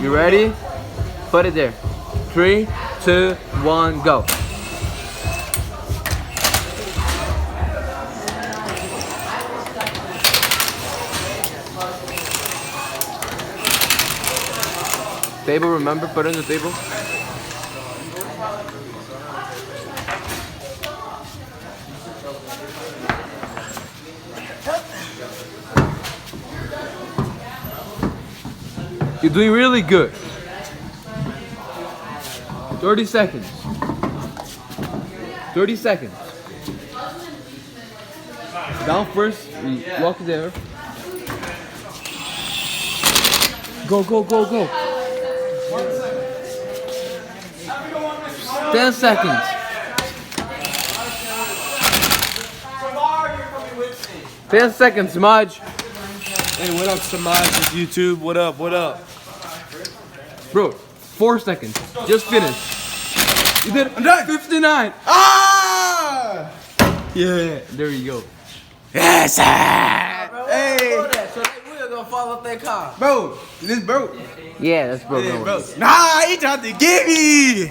You ready? Put it there. 3, 2, 1, go. Table, remember? Put it on the table. You're doing really good. 30 seconds. 30 seconds. Down first, walk there. Go, go, go, go. 10 seconds. Ten seconds, Smudge. Hey, what up, Samaj? YouTube, what up, what up? Bro, 4 seconds. Just finish. You did I'm done. 59. Ah! Yeah, there you go. Yes, sir! Hey. Hey, So they will gonna fall off their car. bro, this broke. Yeah, that's broke. Nah, he tried to get me.